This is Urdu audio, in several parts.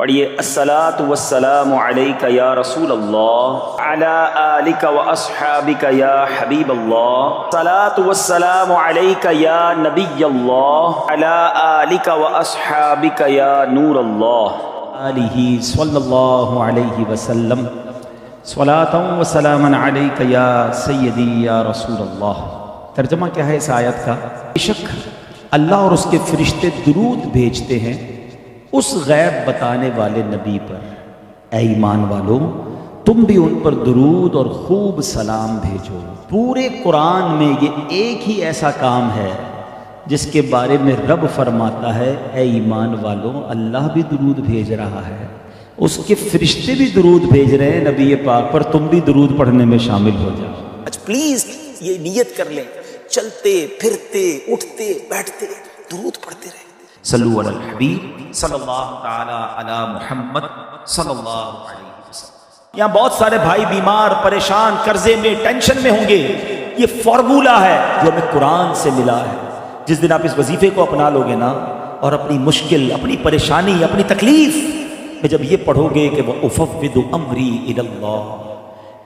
پڑھیے الصلاۃ والسلام علیک یا رسول اللہ علی آلک و اصحابک یا حبیب اللہ، الصلاۃ والسلام علیک یا نبی اللہ علی آلک و اصحابک یا نور اللہ آلہ صلی اللہ علیہ وسلم، صلاۃ و سلام علیک یا سیدی یا رسول اللہ۔ ترجمہ کیا ہے اس آیت کا؟ بے شک اللہ اور اس کے فرشتے درود بھیجتے ہیں اس غیب بتانے والے نبی پر، اے ایمان والو تم بھی ان پر درود اور خوب سلام بھیجو۔ پورے قرآن میں یہ ایک ہی ایسا کام ہے جس کے بارے میں رب فرماتا ہے اے ایمان والو اللہ بھی درود بھیج رہا ہے، اس کے فرشتے بھی درود بھیج رہے ہیں نبی پاک پر، تم بھی درود پڑھنے میں شامل ہو جاؤ۔ اچھا پلیز یہ نیت کر لیں، چلتے پھرتے اٹھتے بیٹھتے درود پڑھتے رہیں۔ صلو علی الحبیب صلی اللہ تعالی علی محمد صلی اللہ علیہ وسلم۔ یہاں بہت سارے بھائی بیمار، پریشان، قرضے میں، ٹینشن میں ہوں گے۔ یہ فارمولہ ہے جو ہمیں قرآن سے ملا ہے۔ جس دن آپ اس وظیفے کو اپنا لو گے نا اور اپنی مشکل، اپنی پریشانی، اپنی تکلیف میں جب یہ پڑھو گے کہ وَأُفَوِّضُ أَمْرِي إِلَى اللَّهِ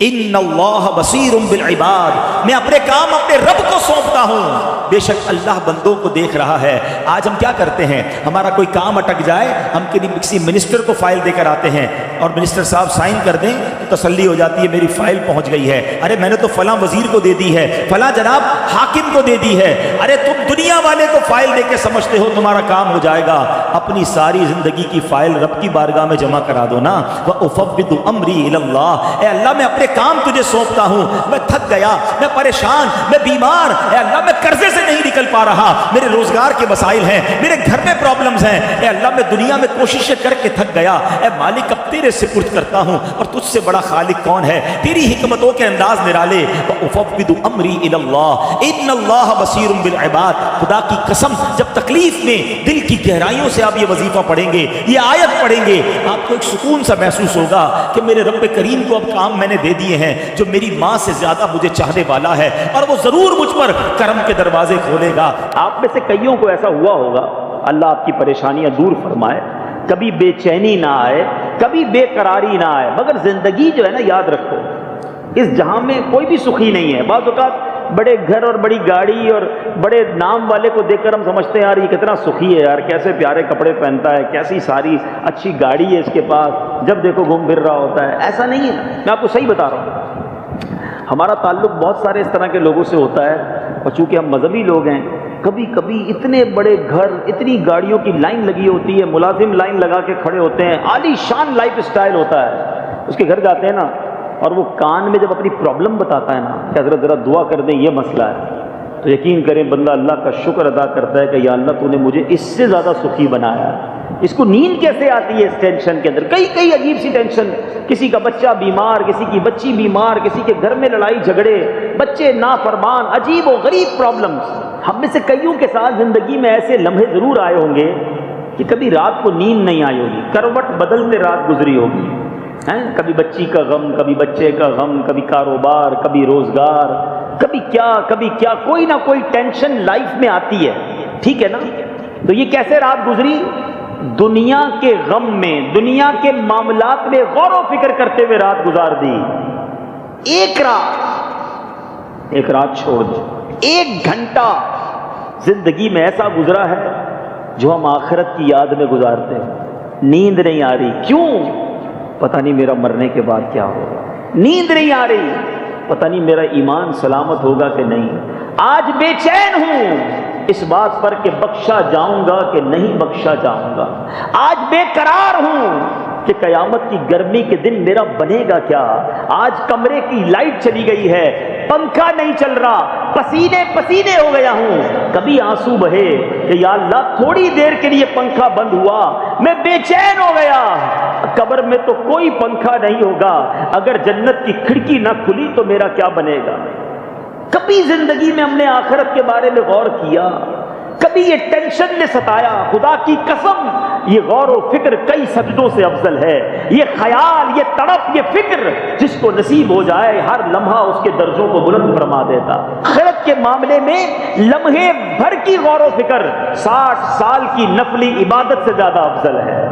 ان اللہ بصیر بالعباد، میں اپنے کام اپنے رب کو سونپتا ہوں، بے شک اللہ بندوں کو دیکھ رہا ہے۔ آج ہم کیا کرتے ہیں، ہمارا کوئی کام اٹک جائے ہم کسی منسٹر کو فائل دے کر آتے ہیں اور منسٹر صاحب سائن کر دیں تو تسلی ہو جاتی ہے میری فائل پہنچ گئی ہے۔ ارے میں نے تو فلاں وزیر کو دے دی ہے، فلاں جناب حاکم کو دے دی ہے۔ ارے تم دنیا والے کو فائل دے کے سمجھتے ہو تمہارا کام ہو جائے گا، اپنی ساری زندگی کی فائل رب کی بارگاہ میں جمع کرا دو نا۔ وَأُفَوِّضُ أَمْرِي إِلَى اللَّهِ، اے اللہ میں اپنے کام تجھے سونپتا ہوں، میں تھک گیا، میں پریشان، میں بیمار، اے اللہ میں قرضے سے نہیں نکل پا رہا، میرے روزگار کے مسائل ہیں، میرے گھر میں پرابلمز ہیں، اے اللہ میں دنیا میں کوششیں کر کے تھک گیا، اے مالک اب تیرے سپرد کرتا ہوں، اور تجھ سے بڑا خالق کون ہے؟ تیری حکمتوں کے انداز نرالے۔ وَأُفَوِّضُ أَمْرِي إِلَى اللَّهِ إِنَّ اللَّهَ بَصِيرٌ بِالْعِبَادِ، خدا کی قسم جب تکلیف میں دل کی گہرائیوں سے آپ یہ وظیفہ پڑھیں گے، یہ آیت پڑھیں گے، آپ کو ایک سکون سا محسوس ہوگا کہ میرے رب کریم کو اب کام میں نے دے دیے ہیں جو میری ماں سے زیادہ مجھے چاہنے والا ہے، اور وہ ضرور مجھ پر کرم کے دروازے کھولے گا۔ آپ میں سے کئیوں کو ایسا ہوا ہوگا، اللہ آپ کی پریشانیاں دور فرمائے، کبھی بے چینی نہ آئے، کبھی بے قراری نہ آئے، مگر زندگی جو ہے نا یاد رکھو اس جہاں میں کوئی بھی سخی نہیں ہے۔ بعض اوقات بڑے گھر اور بڑی گاڑی اور بڑے نام والے کو دیکھ کر ہم سمجھتے ہیں یار یہ کتنا سخی ہے، یار کیسے پیارے کپڑے پہنتا ہے، کیسی ساری اچھی گاڑی ہے اس کے پاس، جب دیکھو گھوم پھر رہا ہوتا ہے۔ ایسا نہیں ہے، میں آپ کو صحیح بتا رہا ہوں۔ ہمارا تعلق بہت سارے اس طرح کے لوگوں سے ہوتا ہے، اور چونکہ ہم مذہبی لوگ ہیں کبھی کبھی اتنے بڑے گھر، اتنی گاڑیوں کی لائن لگی ہوتی ہے، ملازم لائن لگا کے کھڑے ہوتے ہیں، عالی شان لائف سٹائل ہوتا ہے، اس کے گھر جاتے ہیں نا اور وہ کان میں جب اپنی پرابلم بتاتا ہے نا کہ حضرت ذرا دعا کر دیں یہ مسئلہ ہے، تو یقین کریں بندہ اللہ کا شکر ادا کرتا ہے کہ یا اللہ تو نے مجھے اس سے زیادہ سخی بنایا ہے۔ اس کو نیند کیسے آتی ہے اس ٹینشن کے اندر، کئی عجیب سی ٹینشن، کسی کا بچہ بیمار، کسی کی بچی بیمار، کسی کے گھر میں لڑائی جھگڑے، بچے نافرمان، عجیب و غریب پرابلمز۔ ہم میں سے کئیوں کے ساتھ زندگی میں ایسے لمحے ضرور آئے ہوں گے کہ کبھی رات کو نیند نہیں آئی ہوگی، کروٹ بدلتے رات گزری ہوگی، کبھی بچی کا غم، کبھی بچے کا غم، کبھی کاروبار، کبھی روزگار، کبھی کیا کوئی نہ کوئی ٹینشن لائف میں آتی ہے، ٹھیک ہے نا؟ تو یہ کیسے رات گزری؟ دنیا کے غم میں، دنیا کے معاملات میں غور و فکر کرتے ہوئے رات گزار دی۔ ایک رات چھوڑ دی، 1 گھنٹہ زندگی میں ایسا گزرا ہے جو ہم آخرت کی یاد میں گزارتے ہیں۔ نیند نہیں آ رہی، کیوں؟ پتہ نہیں میرا مرنے کے بعد کیا ہوگا، نیند نہیں آ رہی، پتہ نہیں میرا ایمان سلامت ہوگا کہ نہیں، آج بے چین ہوں اس بات پر کہ بخشا جاؤں گا کہ نہیں بخشا جاؤں گا، آج بے قرار ہوں کہ قیامت کی گرمی کے دن میرا بنے گا کیا، آج کمرے کی لائٹ چلی گئی ہے، پنکھا نہیں چل رہا، پسینے ہو گیا ہوں، کبھی آنسو بہے کہ یا اللہ تھوڑی دیر کے لیے پنکھا بند ہوا میں بے چین ہو گیا، قبر میں تو کوئی پنکھا نہیں ہوگا، اگر جنت کی کھڑکی نہ کھلی تو میرا کیا بنے گا۔ کبھی زندگی میں ہم نے آخرت کے بارے میں غور کیا؟ کبھی یہ ٹینشن نے ستایا؟ خدا کی قسم یہ غور و فکر کئی سجدوں سے افضل ہے، یہ خیال، یہ تڑپ، یہ فکر جس کو نصیب ہو جائے ہر لمحہ اس کے درجوں کو بلند فرما دیتا۔ آخرت کے معاملے میں لمحے بھر کی غور و فکر 60 سال کی نفلی عبادت سے زیادہ افضل ہے۔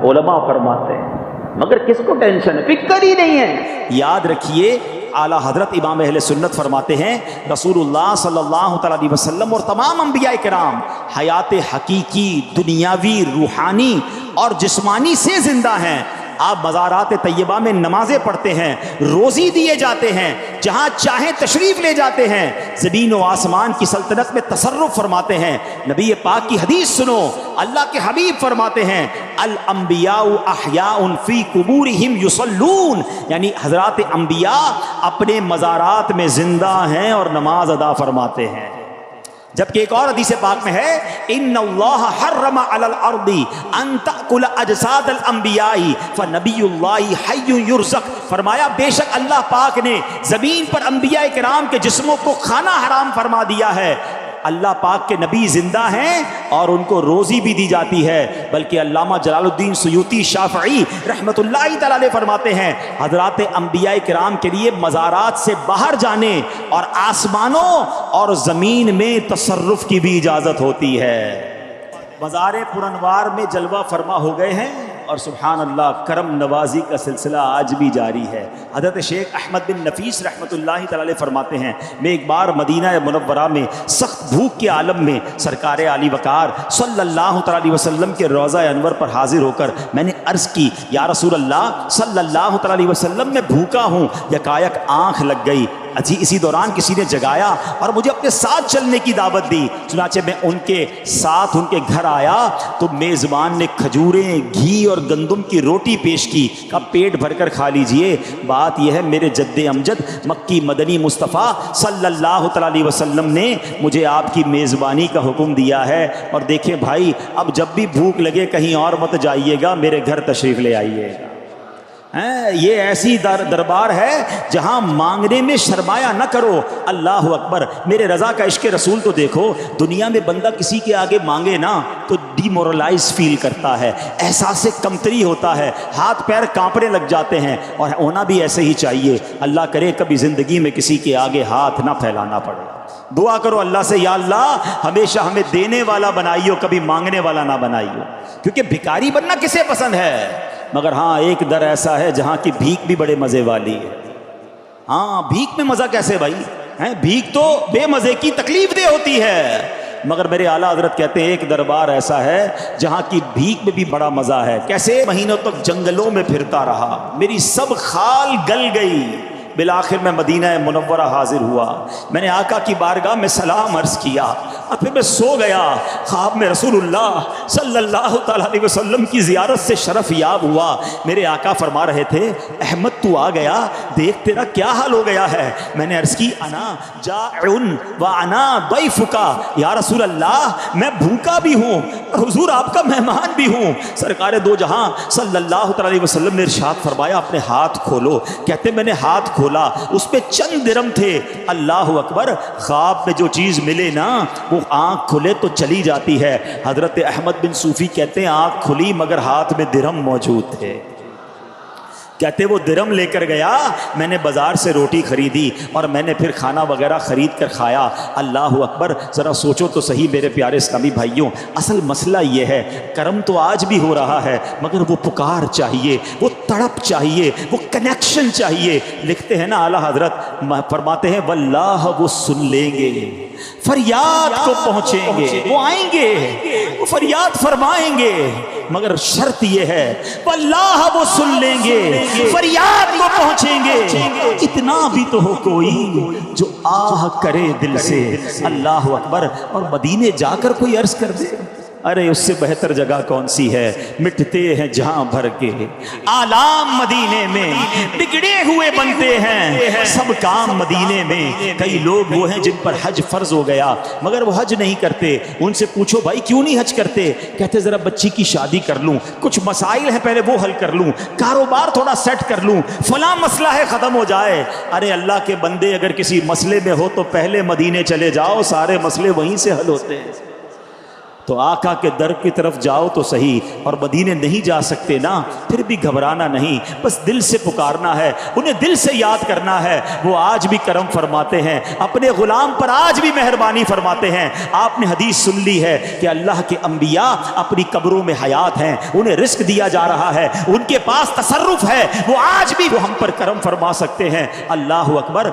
علماء فرماتے ہیں، مگر کس کو ٹینشن ہے، فکر ہی نہیں ہے۔ یاد رکھیے اعلیٰ حضرت امام اہل سنت فرماتے ہیں رسول اللہ صلی اللہ تعالیٰ علیہ وسلم اور تمام انبیاء کرام حیات حقیقی، دنیاوی، روحانی اور جسمانی سے زندہ ہیں۔ آپ مزارات طیبہ میں نمازیں پڑھتے ہیں، روزی دیے جاتے ہیں، جہاں چاہیں تشریف لے جاتے ہیں، زمین و آسمان کی سلطنت میں تصرف فرماتے ہیں۔ نبی پاک کی حدیث سنو، اللہ کے حبیب فرماتے ہیں الانبیاء احیاء فی قبورہم یصلون، یعنی حضرات انبیاء اپنے مزارات میں زندہ ہیں اور نماز ادا فرماتے ہیں۔ جبکہ ایک اور حدیث پاک میں ہے ان اللہ حرم علی الارض ان تاکل اجساد الانبیاء فنبی اللہ حی یرزق، فرمایا بے شک اللہ پاک نے زمین پر انبیاء کرام کے جسموں کو کھانا حرام فرما دیا ہے۔ اللہ پاک کے نبی زندہ ہیں اور ان کو روزی بھی دی جاتی ہے، بلکہ علامہ جلال الدین سیوطی شافعی رحمۃ اللہ تعالی علیہ فرماتے ہیں حضرات انبیاء کرام کے لیے مزارات سے باہر جانے اور آسمانوں اور زمین میں تصرف کی بھی اجازت ہوتی ہے۔ مزار پرانوار میں جلوہ فرما ہو گئے ہیں اور سبحان اللہ کرم نوازی کا سلسلہ آج بھی جاری ہے۔ حضرت شیخ احمد بن نفیس رحمۃ اللہ تعالی علیہ فرماتے ہیں میں ایک بار مدینہ منورہ میں سخت بھوک کے عالم میں سرکار علی وقار صلی اللہ تعالی علیہ وسلم کے روضہ انور پر حاضر ہو کر میں نے عرض کی یا رسول اللہ صلی اللہ تعالی علیہ وسلم میں بھوکا ہوں، یکایک آنکھ لگ گئی۔ اسی دوران کسی نے جگایا اور مجھے اپنے ساتھ چلنے کی دعوت دی، چنانچہ میں ان کے ساتھ ان کے گھر آیا تو میزبان نے کھجوریں، گھی اور گندم کی روٹی پیش کی، کہا پیٹ بھر کر کھا لیجئے۔ بات یہ ہے میرے جد امجد مکی مدنی مصطفیٰ صلی اللہ تعالی علیہ وسلم نے مجھے آپ کی میزبانی کا حکم دیا ہے، اور دیکھیں بھائی اب جب بھی بھوک لگے کہیں اور مت جائیے گا، میرے گھر تشریف لے آئیے گا۔ یہ ایسی دربار ہے جہاں مانگنے میں شرمایا نہ کرو۔ اللہ اکبر، میرے رضا کا عشق رسول تو دیکھو، دنیا میں بندہ کسی کے آگے مانگے نا تو ڈی مورلائز فیل کرتا ہے، احساس کمتری ہوتا ہے، ہاتھ پیر کانپنے لگ جاتے ہیں، اور ہونا بھی ایسے ہی چاہیے۔ اللہ کرے کبھی زندگی میں کسی کے آگے ہاتھ نہ پھیلانا پڑے۔ دعا کرو اللہ سے یا اللہ ہمیشہ ہمیں دینے والا بنائیو، کبھی مانگنے والا نہ بنائیو، کیونکہ بھکاری بننا کسے پسند ہے؟ مگر ہاں ایک در ایسا ہے جہاں کی بھیک بھی بڑے مزے والی ہے۔ ہاں بھیک میں مزہ کیسے بھائی؟ بھیک تو بے مزے کی تکلیف دہ ہوتی ہے، مگر میرے اعلیٰ حضرت کہتے ہیں ایک دربار ایسا ہے جہاں کی بھیک میں بھی بڑا مزہ ہے۔ کیسے؟ مہینوں تک جنگلوں میں پھرتا رہا، میری سب خال گل گئی، بالآخر میں مدینہ منورہ حاضر ہوا، میں نے آقا کی بارگاہ میں سلام عرض کیا اور پھر میں سو گیا۔ خواب میں رسول اللہ صلی اللہ تعالیٰ علیہ وسلم کی زیارت سے شرف یاب ہوا۔ میرے آقا فرما رہے تھے احمد تو آ گیا، دیکھ تیرا کیا حال ہو گیا ہے۔ میں نے عرض کی انا جائعن و انا ضیفکا، یا رسول اللہ میں بھوکا بھی ہوں اور حضور آپ کا مہمان بھی ہوں۔ سرکار دو جہاں صلی اللہ تعالیٰ علیہ وسلم نے ارشاد فرمایا اپنے ہاتھ کھولو۔ کہتے میں نے ہاتھ کھولا، اس پہ چند درم تھے۔ اللہ اکبر، خواب میں جو چیز ملے نا وہ آنکھ کھلے تو چلی جاتی ہے۔ حضرت احمد بن صوفی کہتے ہیں آنکھ کھلی مگر ہاتھ میں درم موجود تھے۔ کہتے وہ درم لے کر گیا، میں نے بازار سے روٹی خریدی اور میں نے پھر کھانا وغیرہ خرید کر کھایا۔ اللہ اکبر، ذرا سوچو تو صحیح میرے پیارے اسلامی بھائیوں، اصل مسئلہ یہ ہے کرم تو آج بھی ہو رہا ہے مگر وہ پکار چاہیے، وہ تڑپ چاہیے، وہ کنیکشن چاہیے۔ لکھتے ہیں نا اعلیٰ حضرت فرماتے ہیں واللہ وہ سن لیں گے، فریاد کو پہنچیں گے، وہ آئیں گے، وہ فریاد فرمائیں گے، مگر شرط یہ ہے واللہ وہ سن لیں گے، فریاد کو پہنچیں گے۔ اتنا بھی تو ہو کوئی جو آہ کرے دل سے، اللہ اکبر، اور مدینے جا کر کوئی عرض کر دے ارے اس سے بہتر جگہ کون سی ہے، مٹتے ہیں جہاں بھر کے آلام مدینے میں، بگڑے ہوئے بنتے ہیں سب کام مدینے میں۔ کئی لوگ وہ ہیں جن پر حج فرض ہو گیا مگر وہ حج نہیں کرتے، ان سے پوچھو بھائی کیوں نہیں حج کرتے؟ کہتے ذرا بچی کی شادی کر لوں، کچھ مسائل ہیں پہلے وہ حل کر لوں، کاروبار تھوڑا سیٹ کر لوں، فلاں مسئلہ ہے ختم ہو جائے۔ ارے اللہ کے بندے اگر کسی مسئلے میں ہو تو پہلے مدینے چلے جاؤ، سارے مسئلے وہیں سے حل ہوتے ہیں۔ تو تو آقا کے در کی طرف جاؤ تو صحیح، اور مدینے نہیں جا سکتے نا، پھر بھی گھبرانا نہیں، بس دل سے پکارنا ہے، انہیں دل سے یاد کرنا ہے۔ وہ آج بھی کرم فرماتے ہیں، اپنے غلام پر آج بھی مہربانی فرماتے ہیں۔ آپ نے حدیث سن لی ہے کہ اللہ کے انبیاء اپنی قبروں میں حیات ہیں، انہیں رزق دیا جا رہا ہے، ان کے پاس تصرف ہے، وہ آج بھی وہ ہم پر کرم فرما سکتے ہیں۔ اللہ اکبر۔